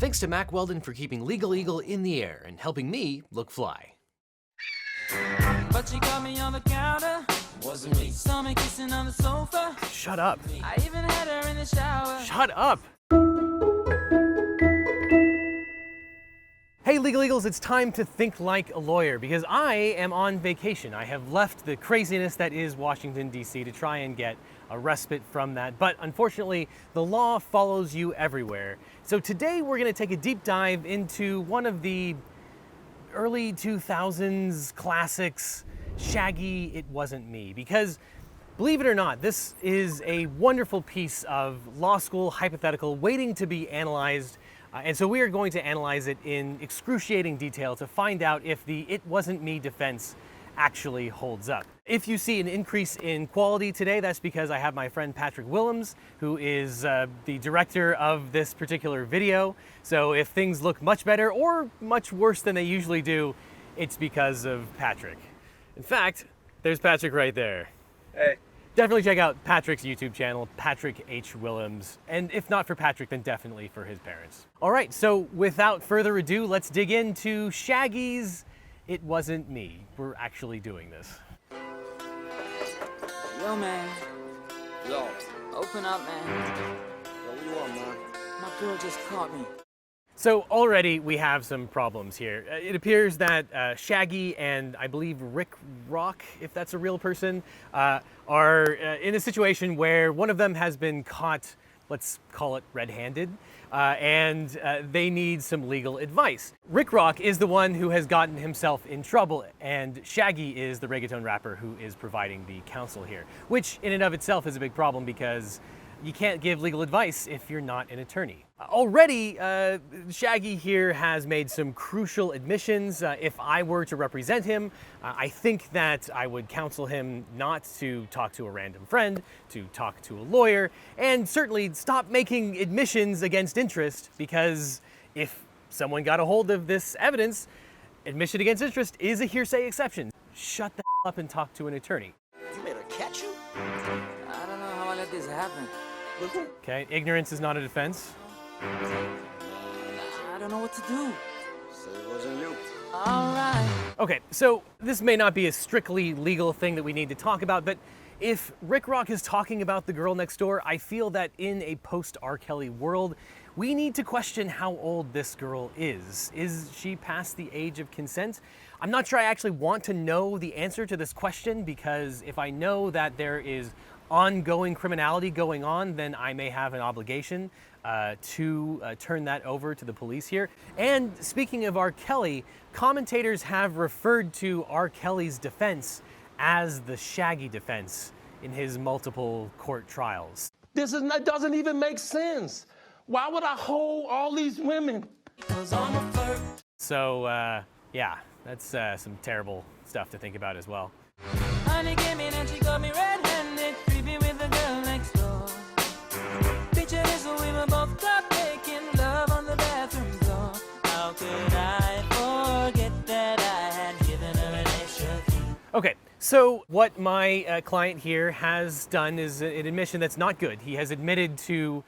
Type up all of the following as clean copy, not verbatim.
Thanks to Mac Weldon for keeping LegalEagle in the air and helping me look fly. But she got me on the counter. Wasn't me. Saw me kissing on the sofa. Shut up. I even had her in the shower. Shut up. Hey Legal Eagles, it's time to think like a lawyer because I am on vacation. I have left the craziness that is Washington, D.C. to try and get a respite from that. But unfortunately, the law follows you everywhere. So today we're going to take a deep dive into one of the early 2000s classics, Shaggy, It Wasn't Me. Because believe it or not, this is a wonderful piece of law school hypothetical waiting to be analyzed. And so we are going to analyze it in excruciating detail to find out if the "it wasn't me" defense actually holds up. If you see an increase in quality today, that's because I have my friend Patrick Willems, who is the director of this particular video. So if things look much better or much worse than they usually do, it's because of Patrick. In fact, there's Patrick right there. Hey. Definitely check out Patrick's YouTube channel, Patrick H. Willems. And if not for Patrick, then definitely for his parents. All right, so without further ado, let's dig into Shaggy's "It Wasn't Me." We're actually doing this. Yo, man. Yo. Open up, man. Yo, what you want, man? My girl just caught me. So already we have some problems here. It appears that Shaggy and I believe Rick Rock, if that's a real person, are in a situation where one of them has been caught, let's call it red-handed, and they need some legal advice. Rick Rock is the one who has gotten himself in trouble, and Shaggy is the reggaeton rapper who is providing the counsel here, which in and of itself is a big problem because you can't give legal advice if you're not an attorney. Already, Shaggy here has made some crucial admissions. If I were to represent him, I think that I would counsel him not to talk to a random friend, to talk to a lawyer, and certainly stop making admissions against interest, because if someone got a hold of this evidence, admission against interest is a hearsay exception. Shut the up and talk to an attorney. You made her catch you? I don't know how I let this happen. Okay, ignorance is not a defense. I don't know what to do. So it wasn't you. All right. Okay, so this may not be a strictly legal thing that we need to talk about, but if Rick Rock is talking about the girl next door, I feel that in a post-R. Kelly world, we need to question how old this girl is. Is she past the age of consent? I'm not sure I actually want to know the answer to this question, because if I know that there is ongoing criminality going on, then I may have an obligation to turn that over to the police here. And speaking of R. Kelly, commentators have referred to R. Kelly's defense as the Shaggy defense in his multiple court trials. That doesn't even make sense. Why would I hold all these women? So, yeah, that's some terrible stuff to think about as well. Honey came in and she got me red-handed, creepy with the girl next door. Picture this, we were both caught making love on the bathroom floor. How could I forget that I had given her an extra key? Okay, so what my client here has done is an admission that's not good. He has admitted to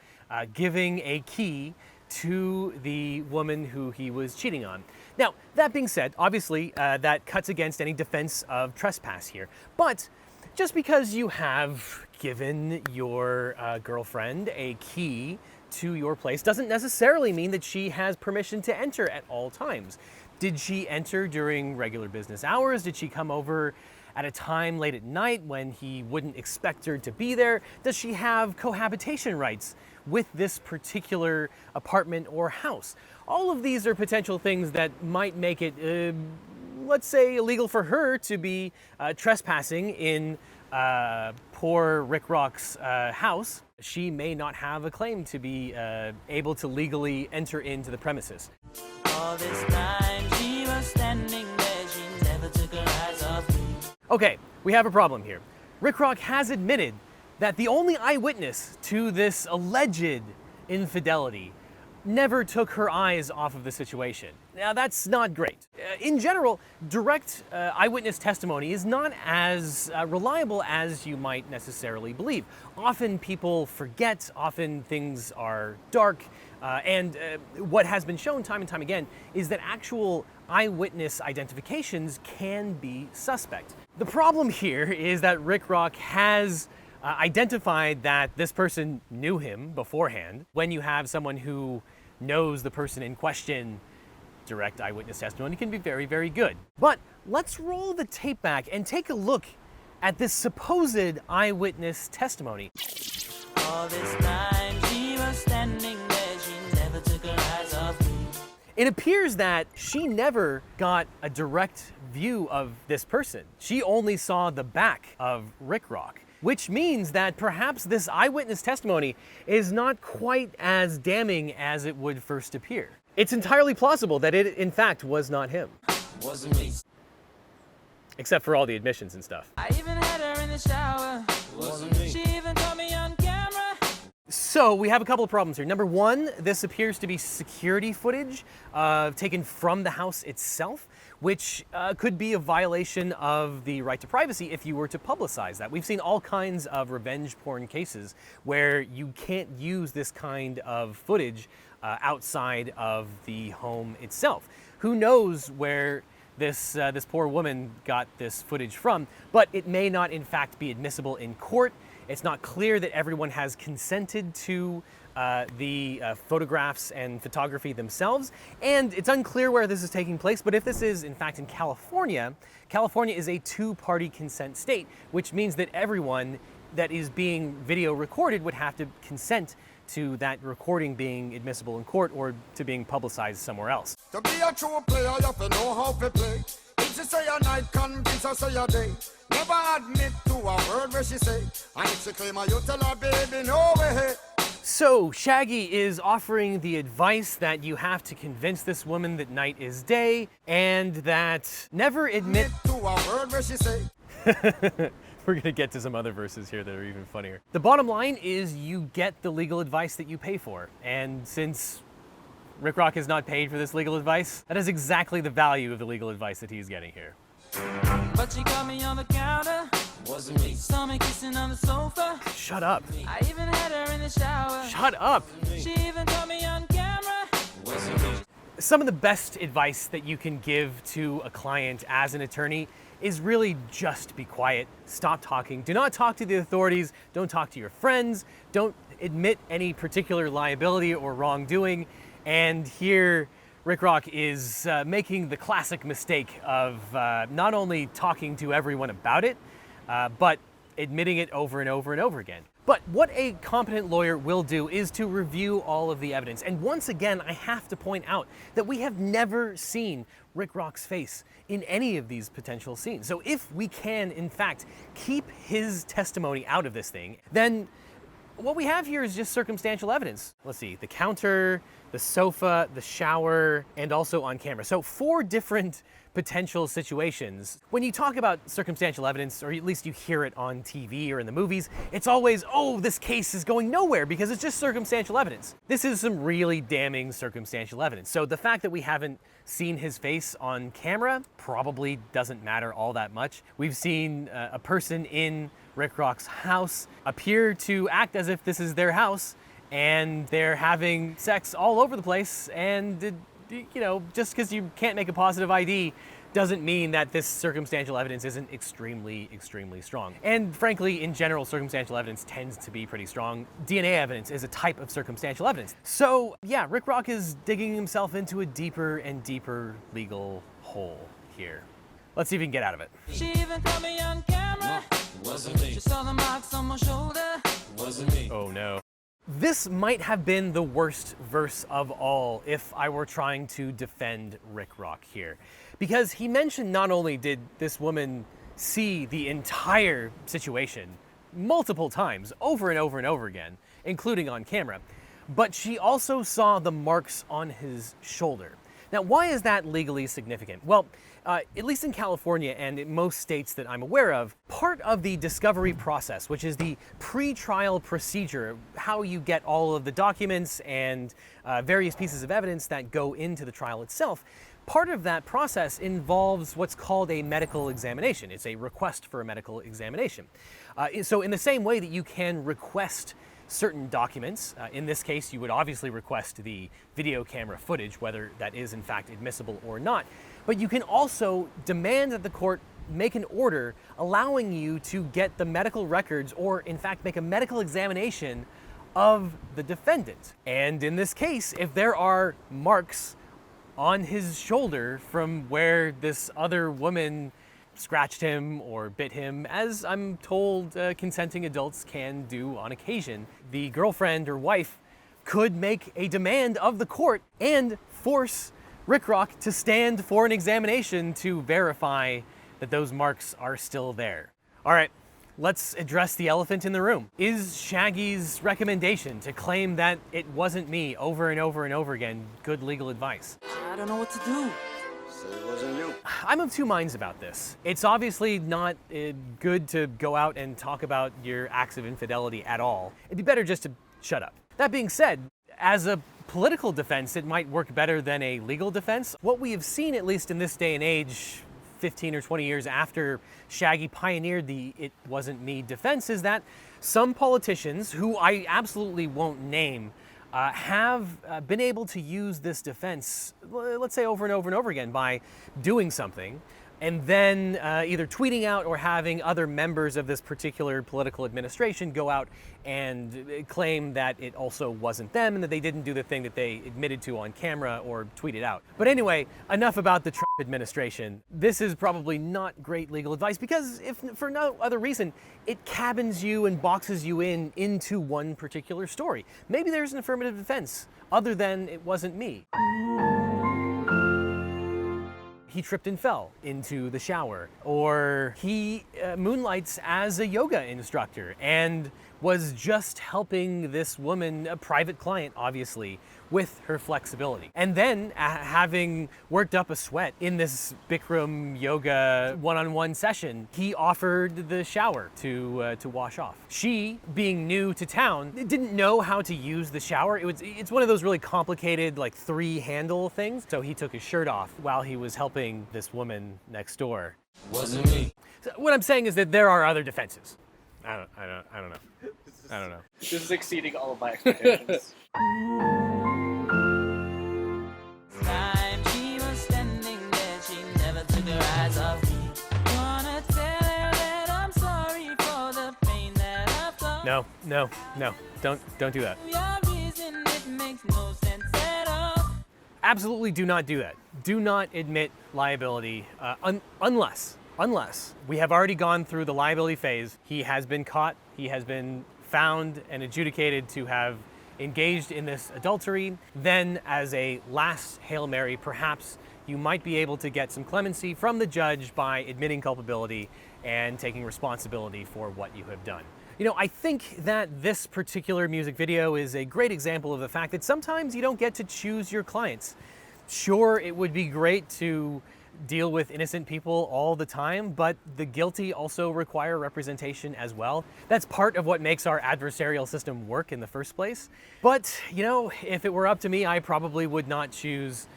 giving a key to the woman who he was cheating on. Now, that being said, obviously that cuts against any defense of trespass here. But just because you have given your girlfriend a key to your place doesn't necessarily mean that she has permission to enter at all times. Did she enter during regular business hours? Did she come over at a time late at night when he wouldn't expect her to be there? Does she have cohabitation rights with this particular apartment or house? All of these are potential things that might make it, let's say, illegal for her to be trespassing in poor Rick Rock's house. She may not have a claim to be able to legally enter into the premises. All this time she was standing there, she never took her eyes off me. Okay, we have a problem here. Rick Rock has admitted that the only eyewitness to this alleged infidelity never took her eyes off of the situation. Now, that's not great. In general, direct eyewitness testimony is not as reliable as you might necessarily believe. Often people forget, often things are dark, What has been shown time and time again is that actual eyewitness identifications can be suspect. The problem here is that Rick Rock has identified that this person knew him beforehand. When you have someone who knows the person in question, direct eyewitness testimony can be very, very good. But let's roll the tape back and take a look at this supposed eyewitness testimony. All this time she was standing there, she never took her eyes off me. It appears that she never got a direct view of this person. She only saw the back of Rick Rock, which means that perhaps this eyewitness testimony is not quite as damning as it would first appear. It's entirely plausible that it, in fact, was not him. Wasn't me. Except for all the admissions and stuff. I even had her in the shower. Wasn't me. She even caught me on camera. So we have a couple of problems here. Number one, this appears to be security footage taken from the house itself, which could be a violation of the right to privacy if you were to publicize that. We've seen all kinds of revenge porn cases where you can't use this kind of footage outside of the home itself. Who knows where this poor woman got this footage from, but it may not in fact be admissible in court. It's not clear that everyone has consented to the photographs and photography themselves, and it's unclear where this is taking place, but if this is in fact in California, California is a two-party consent state, which means that everyone that is being video recorded would have to consent to that recording being admissible in court or to being publicized somewhere else. To be a true player, you have to know how to play. If she say a night, convince her say a day. Never admit to a word where she say. And if she claim her, you tell her, baby, no way. So Shaggy is offering the advice that you have to convince this woman that night is day, and that never admit To a word where she say. We're gonna get to some other verses here that are even funnier. The bottom line is you get the legal advice that you pay for. And since Rick Rock has not paid for this legal advice, that is exactly the value of the legal advice that he's getting here. But she caught me on the counter. Wasn't me. Saw me kissing on the sofa. Shut up. I even had her in the shower. Shut up. She even caught me on camera. Wasn't me. Some of the best advice that you can give to a client as an attorney is really just be quiet, stop talking, do not talk to the authorities, don't talk to your friends, don't admit any particular liability or wrongdoing. And here, Rick Rock is making the classic mistake of not only talking to everyone about it, but admitting it over and over and over again. But what a competent lawyer will do is to review all of the evidence. And once again, I have to point out that we have never seen Rick Rock's face in any of these potential scenes. So if we can, in fact, keep his testimony out of this thing, then what we have here is just circumstantial evidence. Let's see, the counter, the sofa, the shower, and also on camera. So 4 different potential situations. When you talk about circumstantial evidence, or at least you hear it on TV or in the movies, it's always, oh, this case is going nowhere because it's just circumstantial evidence. This is some really damning circumstantial evidence. So the fact that we haven't seen his face on camera probably doesn't matter all that much. We've seen a person in Rick Rock's house appear to act as if this is their house, and they're having sex all over the place, and you know, just because you can't make a positive ID doesn't mean that this circumstantial evidence isn't extremely, extremely strong. And frankly, in general, circumstantial evidence tends to be pretty strong. DNA evidence is a type of circumstantial evidence. So yeah, Rick Rock is digging himself into a deeper and deeper legal hole here. Let's see if we can get out of it. She even caught me on camera. Wasn't me. She saw the marks on my shoulder. Wasn't me. Oh no. This might have been the worst verse of all if I were trying to defend Rick Rock here. Because he mentioned not only did this woman see the entire situation multiple times, over and over and over again, including on camera, but she also saw the marks on his shoulder. Now, why is that legally significant? Well, at least in California and in most states that I'm aware of, part of the discovery process, which is the pre-trial procedure, how you get all of the documents and various pieces of evidence that go into the trial itself, part of that process involves what's called a medical examination. It's a request for a medical examination. So in the same way that you can request certain documents. In this case, you would obviously request the video camera footage, whether that is in fact admissible or not. But you can also demand that the court make an order allowing you to get the medical records, or in fact make a medical examination of the defendant. And in this case, if there are marks on his shoulder from where this other woman scratched him or bit him, as I'm told consenting adults can do on occasion, the girlfriend or wife could make a demand of the court and force Rick Rock to stand for an examination to verify that those marks are still there. All right, let's address the elephant in the room. Is Shaggy's recommendation to claim that it wasn't me over and over and over again good legal advice? I don't know what to do. Say it wasn't you. I'm of two minds about this. It's obviously not good to go out and talk about your acts of infidelity at all. It'd be better just to shut up. That being said, as a political defense, it might work better than a legal defense. What we have seen, at least in this day and age, 15 or 20 years after Shaggy pioneered the "it wasn't me" defense, is that some politicians, who I absolutely won't name, have been able to use this defense, let's say over and over and over again, by doing something and then either tweeting out or having other members of this particular political administration go out and claim that it also wasn't them and that they didn't do the thing that they admitted to on camera or tweeted out. But anyway, enough about the Trump administration. This is probably not great legal advice because, if for no other reason, it cabins you and boxes you into one particular story. Maybe there's an affirmative defense other than "it wasn't me." He tripped and fell into the shower, or he moonlights as a yoga instructor and was just helping this woman, a private client obviously, with her flexibility. And then having worked up a sweat in this Bikram yoga one-on-one session, he offered the shower to wash off. She, being new to town, didn't know how to use the shower. It's one of those really complicated, like, 3-handle things. So he took his shirt off while he was helping this woman next door. Wasn't me. So what I'm saying is that there are other defenses. I don't know. I don't know. This is exceeding all of my expectations. Time she was standing there, she never took her eyes off me. Wanna tell her that I'm sorry for the pain that I've caused. No. Don't do that. Your reason, it makes no sense at all. Absolutely do not do that. Do not admit liability unless we have already gone through the liability phase. He has been caught, he has been found and adjudicated to have engaged in this adultery. Then, as a last Hail Mary, perhaps you might be able to get some clemency from the judge by admitting culpability and taking responsibility for what you have done. You know, I think that this particular music video is a great example of the fact that sometimes you don't get to choose your clients. Sure, it would be great to deal with innocent people all the time, but the guilty also require representation as well. That's part of what makes our adversarial system work in the first place. But, you know, if it were up to me, I probably would not choose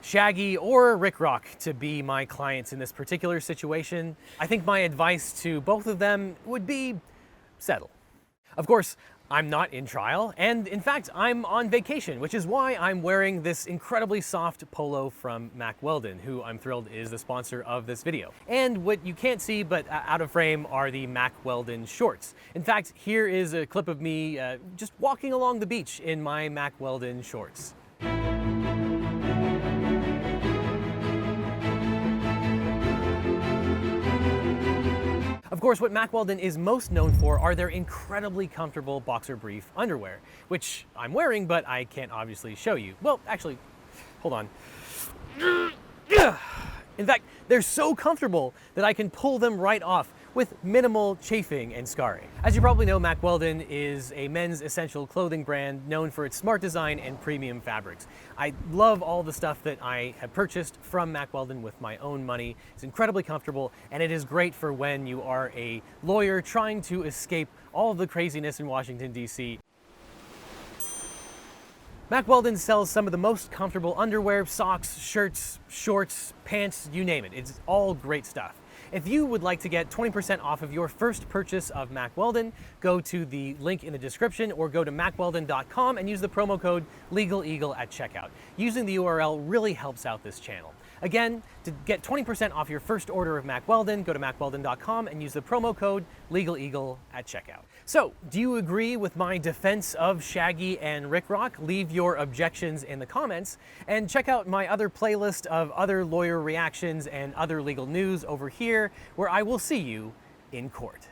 Shaggy or Rick Rock to be my clients in this particular situation. I think my advice to both of them would be settle. Of course, I'm not in trial, and in fact, I'm on vacation, which is why I'm wearing this incredibly soft polo from Mack Weldon, who I'm thrilled is the sponsor of this video. And what you can't see, but out of frame, are the Mack Weldon shorts. In fact, here is a clip of me just walking along the beach in my Mack Weldon shorts. Of course, what Mack Weldon is most known for are their incredibly comfortable boxer brief underwear, which I'm wearing, but I can't obviously show you. Well, actually, hold on. In fact, they're so comfortable that I can pull them right off with minimal chafing and scarring. As you probably know, Mack Weldon is a men's essential clothing brand known for its smart design and premium fabrics. I love all the stuff that I have purchased from Mack Weldon with my own money. It's incredibly comfortable, and it is great for when you are a lawyer trying to escape all of the craziness in Washington, D.C. Mack Weldon sells some of the most comfortable underwear, socks, shirts, shorts, pants, you name it. It's all great stuff. If you would like to get 20% off of your first purchase of Mack Weldon, go to the link in the description or go to mackweldon.com and use the promo code LegalEagle at checkout. Using the URL really helps out this channel. Again, to get 20% off your first order of Mack Weldon, go to mackweldon.com and use the promo code LegalEagle at checkout. So, do you agree with my defense of Shaggy and Rick Rock? Leave your objections in the comments, and check out my other playlist of other lawyer reactions and other legal news over here, where I will see you in court.